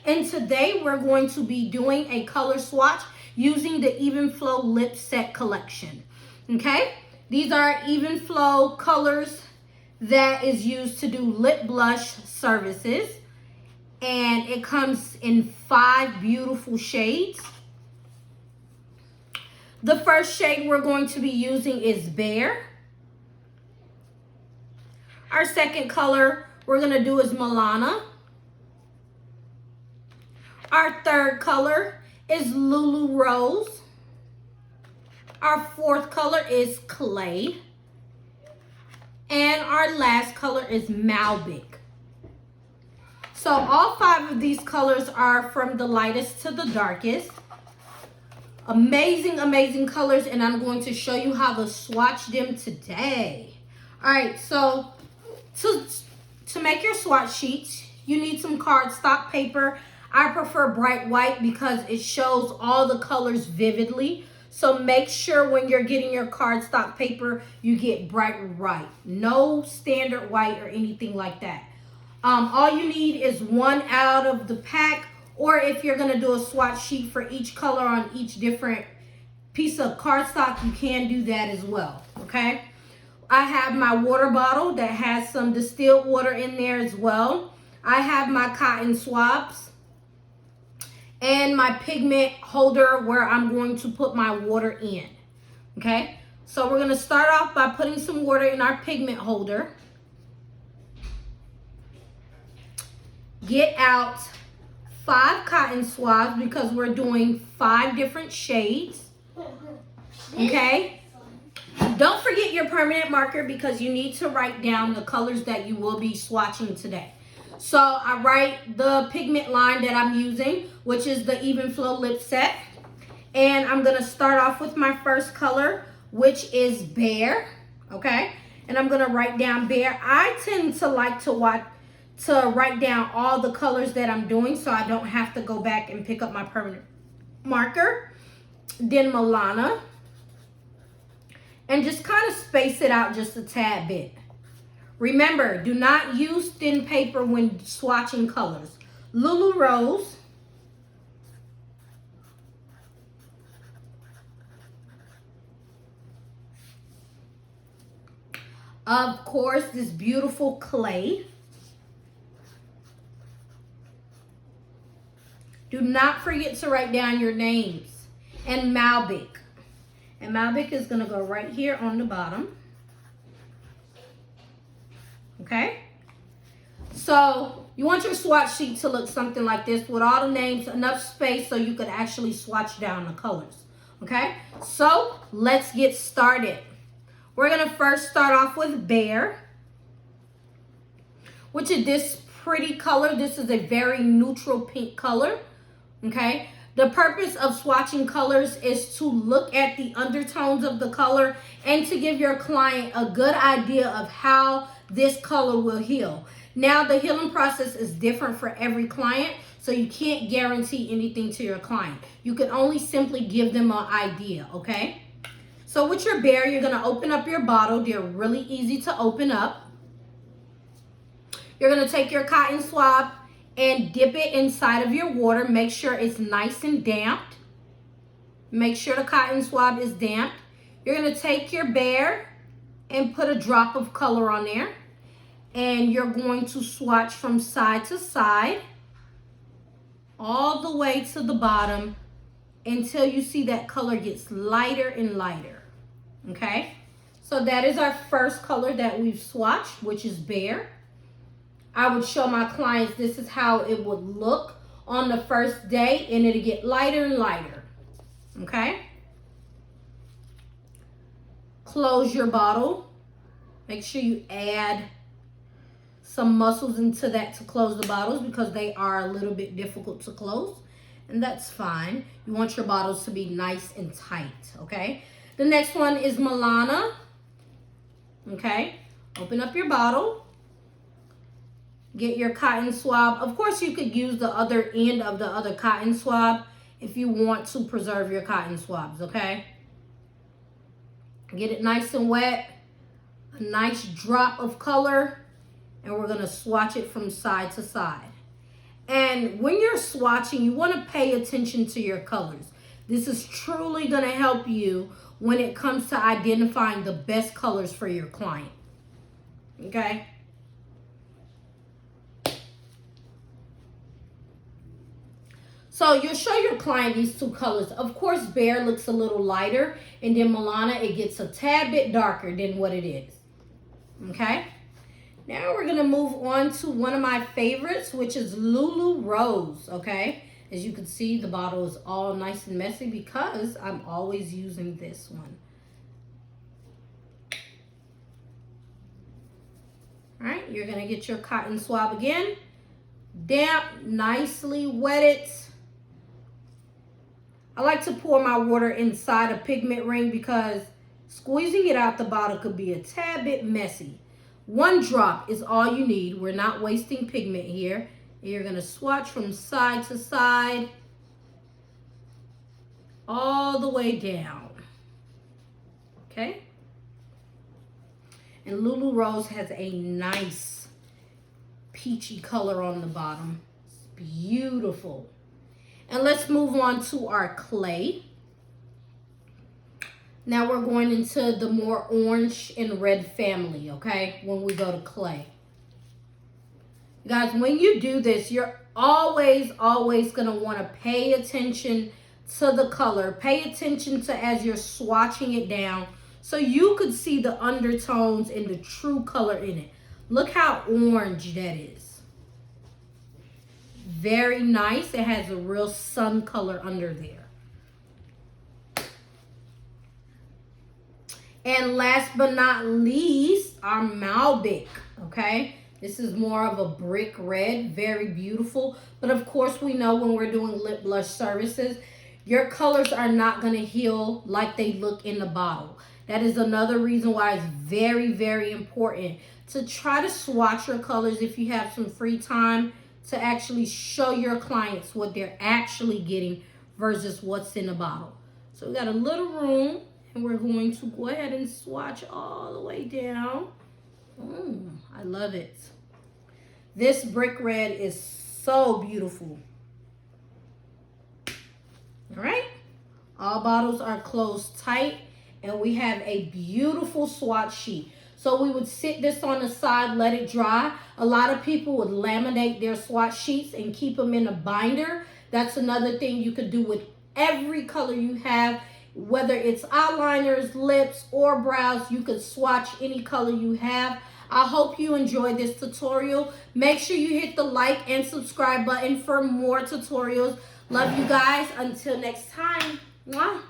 and today we're going to be doing a color swatch using the Evenflo Lip Set collection. Okay, these are Evenflo colors that is used to do lip blush services, and it comes in 5 beautiful shades. The first shade we're going to be using is Bear. Our second color we're going to do is Mallanna. Our third color is Lulu Rose. Our fourth color is Clay. And our last color is Malbec. So all 5 of these colors are from the lightest to the darkest. Amazing, amazing colors, and I'm going to show you how to swatch them today. All right, so to make your swatch sheets, you need some cardstock paper. I prefer bright white because it shows all the colors vividly. So make sure when you're getting your cardstock paper, you get bright white. No standard white or anything like that. All you need is 1 out of the pack, or if you're going to do a swatch sheet for each color on each different piece of cardstock, you can do that as well, okay? I have my water bottle that has some distilled water in there as well. I have my cotton swabs and my pigment holder where I'm going to put my water in, okay? So we're going to start off by putting some water in our pigment holder. Get out 5 cotton swabs because we're doing 5 different shades, okay? Don't forget your permanent marker because you need to write down the colors that you will be swatching today. So I write the pigment line that I'm using, which is the Evenflo Lip Set. And I'm going to start off with my first color, which is Bear, okay? And I'm going to write down Bear. I tend to like to write down all the colors that I'm doing so I don't have to go back and pick up my permanent marker. Then Mallanna. And just kind of space it out just a tad bit. Remember, do not use thin paper when swatching colors. Lulu Rose. Of course, this beautiful Clay. Do not forget to write down your names. And Malbec. And Malbec is going to go right here on the bottom. Okay? So you want your swatch sheet to look something like this with all the names, enough space so you could actually swatch down the colors. Okay? So let's get started. We're going to first start off with Bear, which is this pretty color. This is a very neutral pink color. Okay? The purpose of swatching colors is to look at the undertones of the color and to give your client a good idea of how this color will heal. Now, the healing process is different for every client, so you can't guarantee anything to your client. You can only simply give them an idea, okay? So with your Bear, you're going to open up your bottle. They're really easy to open up. You're going to take your cotton swab and dip it inside of your water. Make sure it's nice and damped. Make sure the cotton swab is damp. You're going to take your Bear and put a drop of color on there. And you're going to swatch from side to side all the way to the bottom until you see that color gets lighter and lighter. Okay? So that is our first color that we've swatched, which is Bear. I would show my clients this is how it would look on the first day, and it'll get lighter and lighter. Okay? Close your bottle. Make sure you add some muscles into that to close the bottles because they are a little bit difficult to close, and that's fine. You want your bottles to be nice and tight, okay? The next one is Mallanna. Okay? Open up your bottle. Get your cotton swab. Of course, you could use the other end of the other cotton swab if you want to preserve your cotton swabs, okay? Get it nice and wet. A nice drop of color. And we're going to swatch it from side to side. And when you're swatching, you want to pay attention to your colors. This is truly going to help you when it comes to identifying the best colors for your client. Okay? So you'll show your client these two colors. Of course, Bare looks a little lighter, and then Mallanna, it gets a tad bit darker than what it is. Okay? Now we're going to move on to one of my favorites, which is Lulu Rose. Okay? As you can see, the bottle is all nice and messy because I'm always using this one. All right, you're going to get your cotton swab again. Damp, nicely wetted. I like to pour my water inside a pigment ring because squeezing it out the bottle could be a tad bit messy. 1 drop is all you need. We're not wasting pigment here. You're going to swatch from side to side all the way down. Okay? And Lulu Rose has a nice peachy color on the bottom. It's beautiful. And let's move on to our clay. Now we're going into the more orange and red family, okay, when we go to clay. Guys, when you do this, you're always going to want to pay attention to the color. Pay attention to as you're swatching it down so you could see the undertones and the true color in it. Look how orange that is. Very nice. It has a real sun color under there. And last but not least, our Malbec, okay? This is more of a brick red, very beautiful. But of course, we know when we're doing lip blush services, your colors are not going to heal like they look in the bottle. That is another reason why it's very, very important to try to swatch your colors if you have some free time, to actually show your clients what they're actually getting versus what's in the bottle. So we got a little room, and we're going to go ahead and swatch all the way down. I love it. This brick red is so beautiful. All right. All bottles are closed tight, and we have a beautiful swatch sheet. So we would sit this on the side, let it dry. A lot of people would laminate their swatch sheets and keep them in a binder. That's another thing you could do with every color you have. Whether it's eyeliners, lips, or brows, you could swatch any color you have. I hope you enjoyed this tutorial. Make sure you hit the like and subscribe button for more tutorials. Love you guys. Until next time. Mwah.